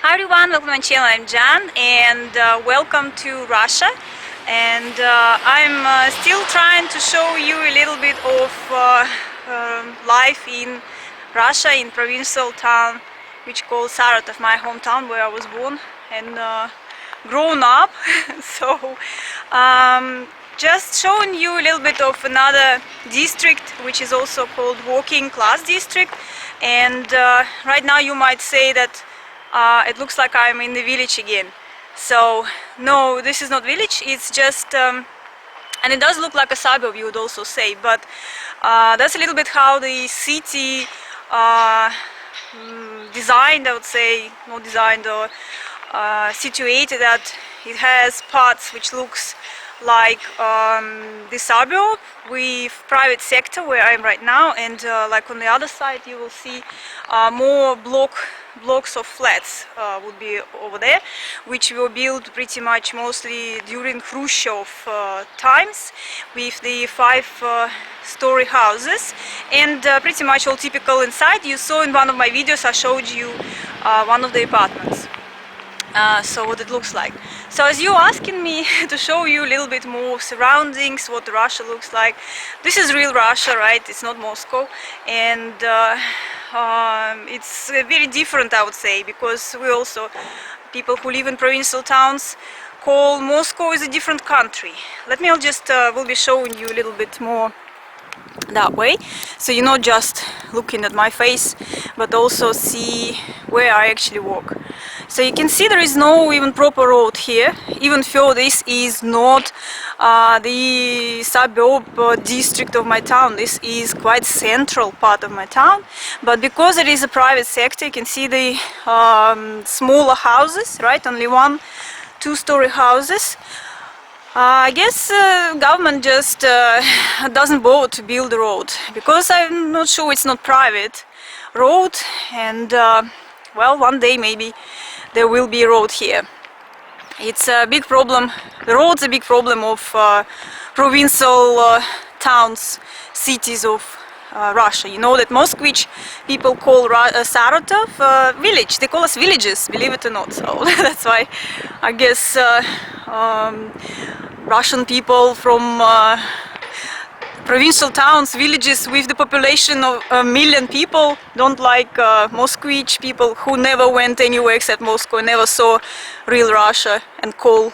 Hi everyone, welcome to my channel. I'm Jan and welcome to Russia. And I'm still trying to show you a little bit of life in Russia, in provincial town which called Saratov, my hometown where I was born and grown up. So just showing you a little bit of another district which is also called working class district. And right now you might say that it looks like I'm in the village again. So no, this is not village, it's just and it does look like a suburb, you would also say, but that's a little bit how the city designed, I would say, not designed or situated, that it has parts which looks like the suburb with private sector where I am right now, and like on the other side you will see more blocks of flats would be over there, which were built pretty much mostly during Khrushchev times, with the five-story houses, and pretty much all typical inside. You saw in one of my videos I showed you one of the apartments. So what it looks like. So as you're asking me to show you a little bit more surroundings, what Russia looks like, this is real Russia, right? It's not Moscow, and it's very different, I would say, because we also, people who live in provincial towns, call Moscow is a different country. Let me, will be showing you a little bit more that way, so you're not just looking at my face but also see where I actually walk. So you can see there is no even proper road here, even though this is not the suburb district of my town. This is quite central part of my town, but because it is a private sector, you can see the smaller houses, right? Only one two-story houses. I guess government just doesn't bother to build a road, because I'm not sure it's not private road, and well, one day maybe there will be a road here. It's a big problem. The road's a big problem of provincial towns, cities of Russia. You know that Moskvich people call Saratov village. They call us villages, believe it or not. So that's why I guess Russian people from provincial towns, villages with the population of 1 million people don't like Moskvich people who never went anywhere except Moscow, never saw real Russia, and call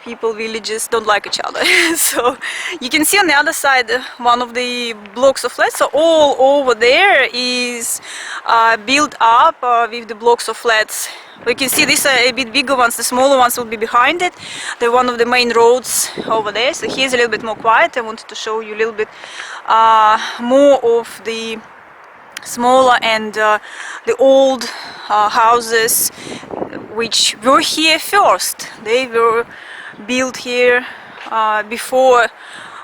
people villages, don't like each other. So you can see on the other side one of the blocks of flats. So all over there is built up with the blocks of flats. You can see these are a bit bigger ones, the smaller ones will be behind it. They're one of the main roads over there. So here's a little bit more quiet. I wanted to show you a little bit more of the smaller and the old houses which were here first. They were built here before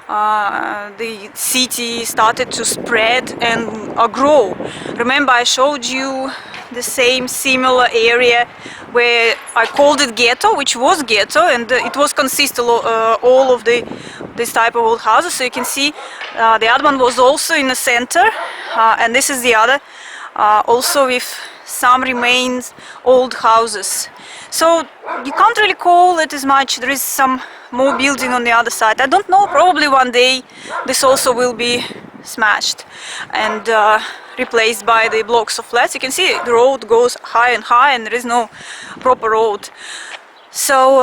the city started to spread and grow. Remember, I showed you the same similar area where I called it ghetto, which was ghetto, and it was consist of all of this type of old houses. So you can see the other one was also in the center, and this is the other, also with some remains old houses. So you can't really call it as much. There is some more building on the other side. I don't know, probably one day this also will be smashed and replaced by the blocks of flats. You can see the road goes high and high, and there is no proper road. So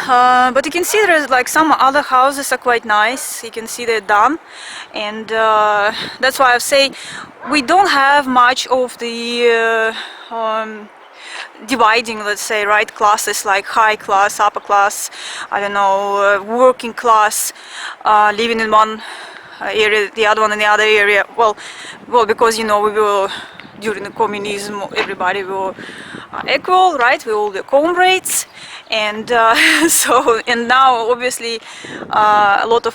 but you can see there's like some other houses are quite nice. You can see they're done, and that's why I say we don't have much of the dividing, let's say, right, classes, like high class, upper class, I don't know, working class, living in one area, the other one in the other area. Well, because, you know, we were during the communism, everybody were equal, right? We all the comrades, and so, and now obviously a lot of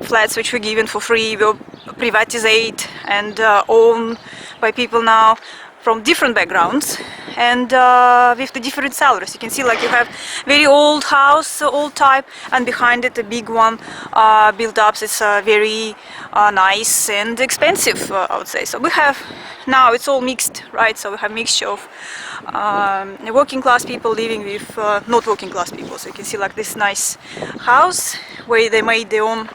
flats which were given for free were privatized and owned by people now from different backgrounds, and with the different salaries. You can see like you have very old house, old type, and behind it a big one built up. It's very nice and expensive, I would say. So we have now it's all mixed, right? So we have mixture of working class people living with not working class people. So you can see like this nice house where they made their own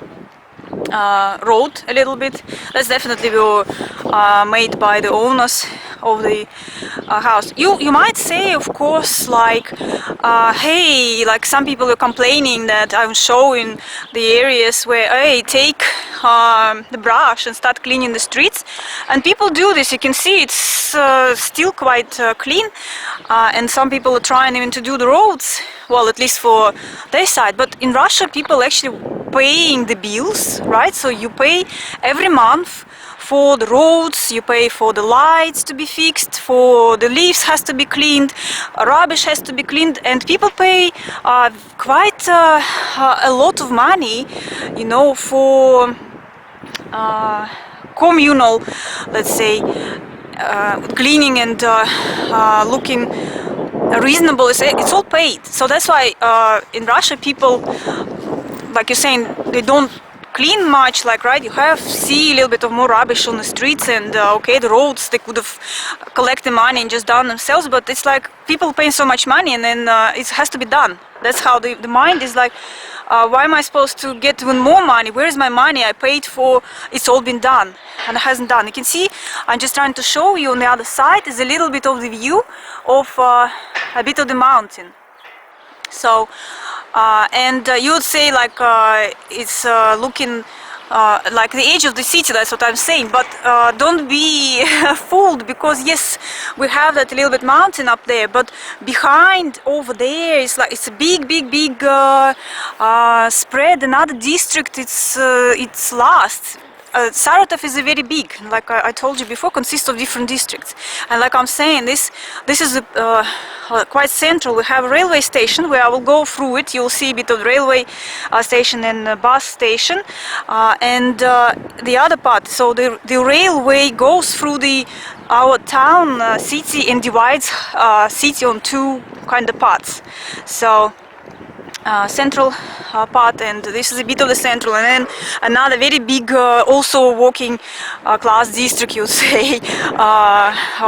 road a little bit. That's definitely made by the owners of the house. You might say, of course, like hey, like some people are complaining that I'm showing the areas where hey, take the brush and start cleaning the streets, and people do this. You can see it's still quite clean, and some people are trying even to do the roads, well, at least for their side. But in Russia people actually paying the bills, right? So you pay every month for the roads, you pay for the lights to be fixed, for the leaves has to be cleaned, rubbish has to be cleaned, and people pay quite a lot of money, you know, for communal, let's say, cleaning and looking reasonable. It's all paid. So that's why in Russia people, like you're saying, they don't clean much, like, right? You see a little bit of more rubbish on the streets, and okay, the roads they could have collected money and just done themselves, but it's like people paying so much money, and then it has to be done. That's how the mind is like, why am I supposed to get even more money? Where is my money I paid for? It's all been done, and it hasn't done. You can see, I'm just trying to show you on the other side is a little bit of the view of a bit of the mountain. So and you would say like it's looking like the edge of the city. That's what I'm saying, but don't be fooled, because yes, we have that little bit mountain up there, but behind over there is like it's a big spread, another district. It's last. Saratov is a very big, like I told you before, consists of different districts, and like I'm saying, this is quite central. We have a railway station where I will go through it. You'll see a bit of railway station and bus station, and the other part. So the railway goes through our town, city, and divides city on two kind of parts. So central part, and this is a bit of the central, and then another very big also working class district, you say,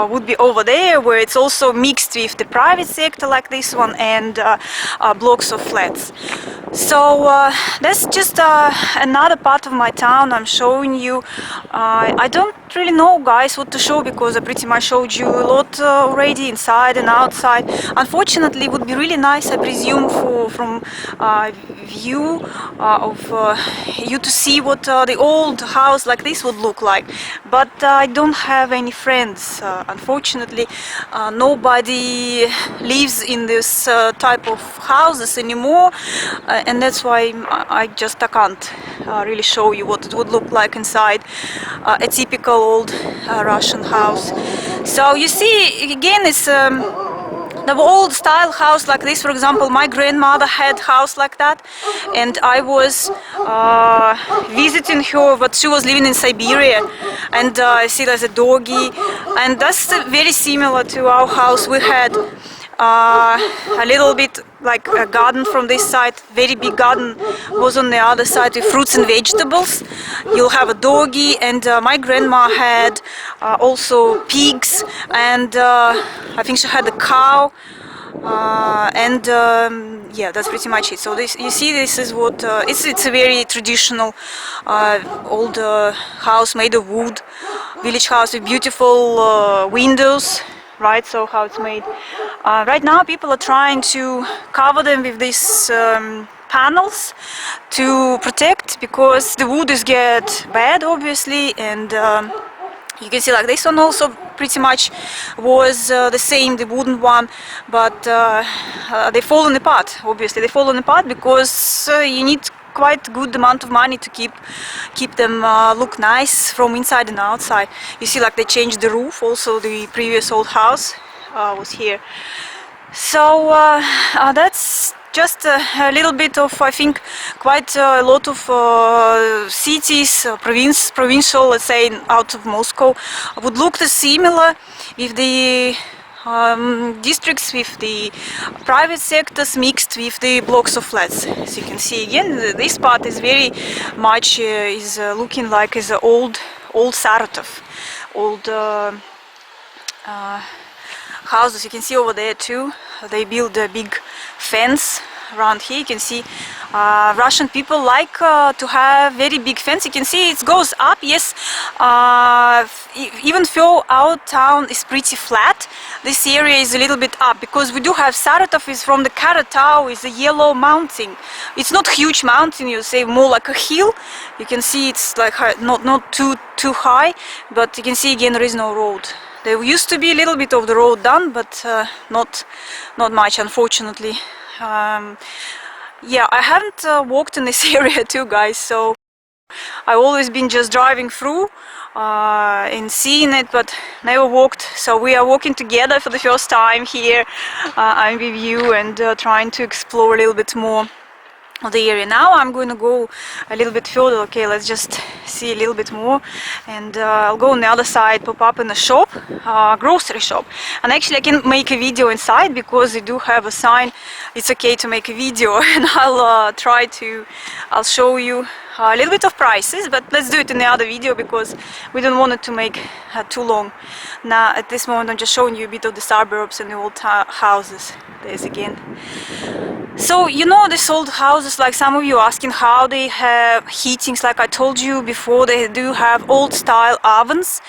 would be over there, where it's also mixed with the private sector like this one, and blocks of flats. So that's just another part of my town I'm showing you. I don't really know, guys, what to show, because I pretty much showed you a lot already, inside and outside. Unfortunately, it would be really nice, I presume, from view of you to see what the old house like this would look like, but I don't have any friends, unfortunately. Nobody lives in this type of houses anymore, and that's why I can't really show you what it would look like inside a typical old Russian house. So you see, again, it's the old style house like this. For example, my grandmother had house like that, and I was visiting her, but she was living in Siberia, and I see there's a doggy, and that's very similar to our house. We had a little bit like a garden from this side, very big garden was on the other side with fruits and vegetables. You'll have a doggy, and my grandma had also pigs, and I think she had a cow, and yeah, that's pretty much it. So this, you see, this is what it's a very traditional old house made of wood, village house with beautiful windows. Right, so how it's made. Right now people are trying to cover them with these panels to protect, because the wood is get bad, obviously, and you can see like this one also pretty much was the same, the wooden one, but they've fallen apart. Obviously they've fallen apart because you need quite good amount of money to keep them look nice from inside and outside. You see, like they changed the roof. Also, the previous old house was here. So that's just a little bit of, I think, quite a lot of cities, provincial, let's say, out of Moscow would look similar with the districts with the private sectors mixed with the blocks of flats. As you can see again, this part is very much looking like is an old Saratov, old houses. You can see over there too. They build a big fence around here. You can see Russian people like to have very big fence. You can see it goes up. Yes, even though our town is pretty flat, this area is a little bit up because we do have Saratov is from the Karatau is a yellow mountain. It's not huge mountain, you say more like a hill. You can see it's like not too high, but you can see again there is no road. There used to be a little bit of the road done, but not much, unfortunately. Yeah, I haven't walked in this area too, guys, so I've always been just driving through and seeing it, but never walked. So we are walking together for the first time here. I'm with you and trying to explore a little bit more of the area. Now I'm going to go a little bit further. Okay, let's just see a little bit more, and I'll go on the other side, pop up in a shop, grocery shop, and actually I can make a video inside because they do have a sign it's okay to make a video, and I'll show you a little bit of prices, but let's do it in the other video because we don't want it to make too long. Now at this moment I'm just showing you a bit of the suburbs and the old houses. There's again. So you know these old houses, like some of you asking how they have heatings. Like I told you before, they do have old style ovens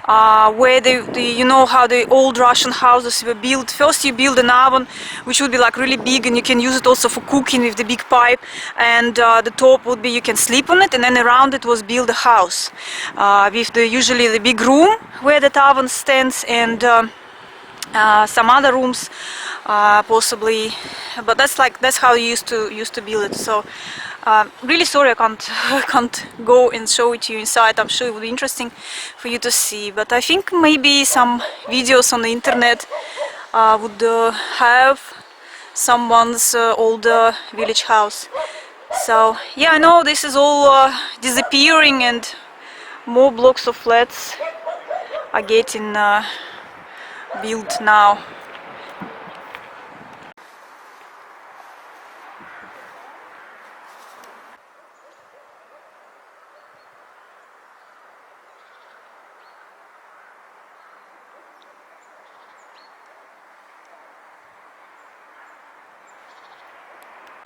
where you know how the old Russian houses were built. First you build an oven which would be like really big, and you can use it also for cooking with the big pipe, and the top would be you can sleep on it, and then around it was built a house with usually the big room where that oven stands, and some other rooms possibly, but that's how you used to build it. So really sorry I can't go and show it to you inside. I'm sure it would be interesting for you to see, but I think maybe some videos on the internet would have someone's older village house. So yeah, I know this is all disappearing and more blocks of flats are getting built now.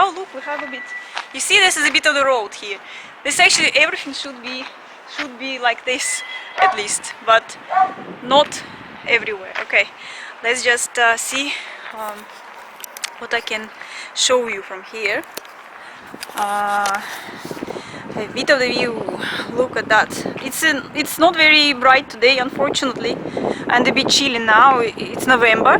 Oh look, we have a bit. You see, this is a bit of the road here. This actually everything should be like this at least, but not everywhere. Okay, let's just see what I can show you from here. A bit of the view. Look at that. It's not very bright today, unfortunately, and a bit chilly now. It's November,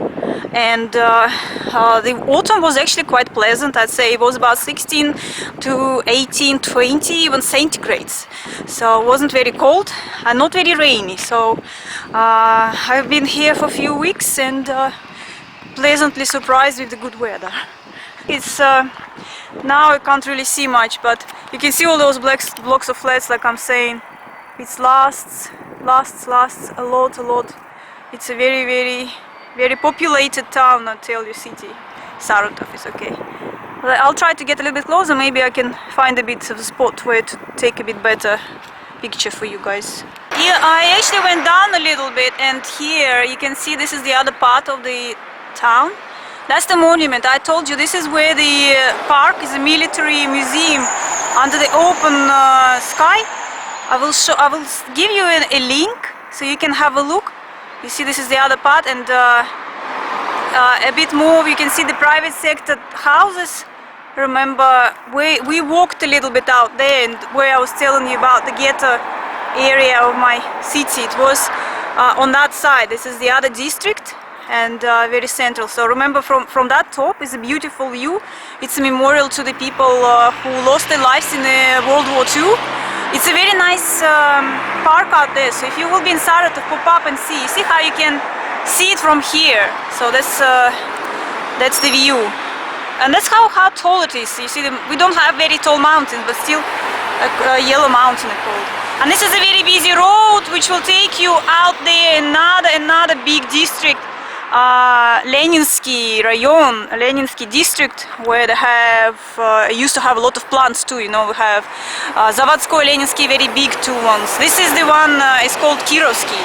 and the autumn was actually quite pleasant. I'd say it was about 16 to 18, 20 even centigrades. So it wasn't very cold and not very rainy. So I've been here for a few weeks and pleasantly surprised with the good weather. It's now I can't really see much, but you can see all those blocks of flats, like I'm saying. It lasts a lot. It's a very populated town, I tell you, city. Saratov is okay. But I'll try to get a little bit closer. Maybe I can find a bit of a spot where to take a bit better picture for you guys. Yeah, I actually went down a little bit, and here you can see this is the other part of the town. That's the monument. I told you this is where the park is, a military museum under the open sky. I will give you a link so you can have a look. You see, this is the other part, and a bit more you can see the private sector houses. Remember, we walked a little bit out there, and where I was telling you about the ghetto area of my city, it was on that side. This is the other district, and very central. So remember, from that top is a beautiful view. It's a memorial to the people who lost their lives in World War II. It's a very nice park out there. So if you will be in Saratov, pop up and see. See how you can see it from here. So that's the view, and that's how tall it is. You see, we don't have very tall mountains, but still a yellow mountain it's called. And this is a very busy road which will take you out there, another big district. Leninsky rayon, Leninsky district, where they have used to have a lot of plants too. You know, we have Zavodskoy, Leninsky, very big two ones. This is the one. It's called Kirovsky,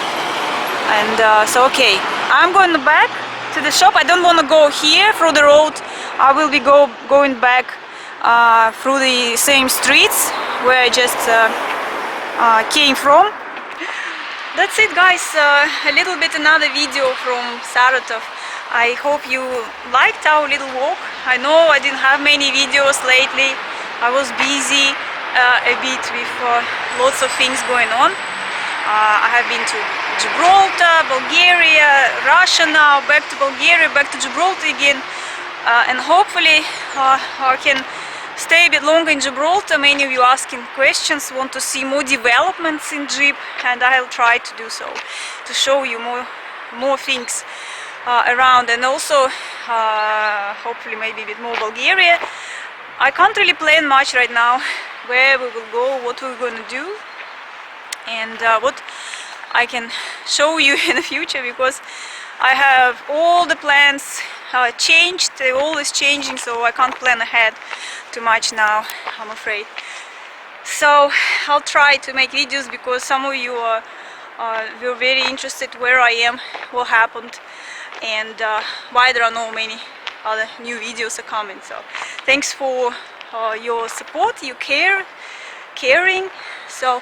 and so okay. I'm going back to the shop. I don't want to go here through the road. I will be going back through the same streets where I just came from. That's it, guys. A little bit another video from Saratov. I hope you liked our little walk. I know I didn't have many videos lately. I was busy a bit with lots of things going on. I have been to Gibraltar, Bulgaria, Russia now, back to Bulgaria, back to Gibraltar again. And hopefully I can stay a bit longer in Gibraltar. Many of you asking questions, want to see more developments in Gib, and I'll try to do so, to show you more things around, and also hopefully maybe a bit more Bulgaria. I can't really plan much right now where we will go, what we're going to do, and what I can show you in the future, because I have all the plans changed, they're always changing, so I can't plan ahead too much now, I'm afraid. So I'll try to make videos, because some of you were very interested where I am, what happened, and why there are no many other new videos are coming. So thanks for your support, your caring. So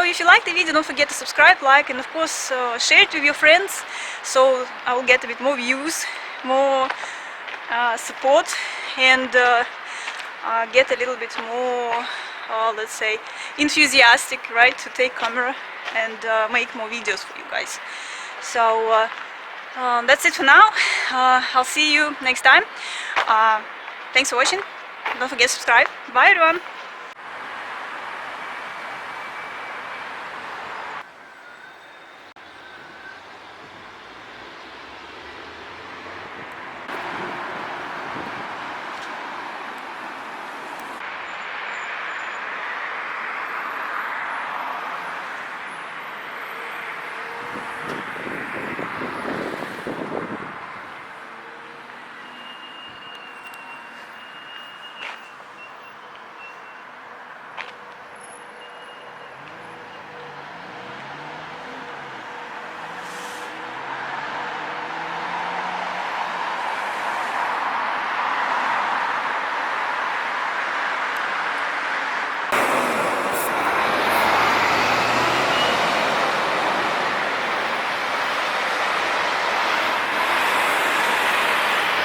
if you like the video, don't forget to subscribe, like, and of course share it with your friends, so I will get a bit more views, more support, and get a little bit more, let's say, enthusiastic, right, to take camera and make more videos for you guys. So that's it for now. I'll see you next time. Thanks for watching. Don't forget to subscribe. Bye everyone.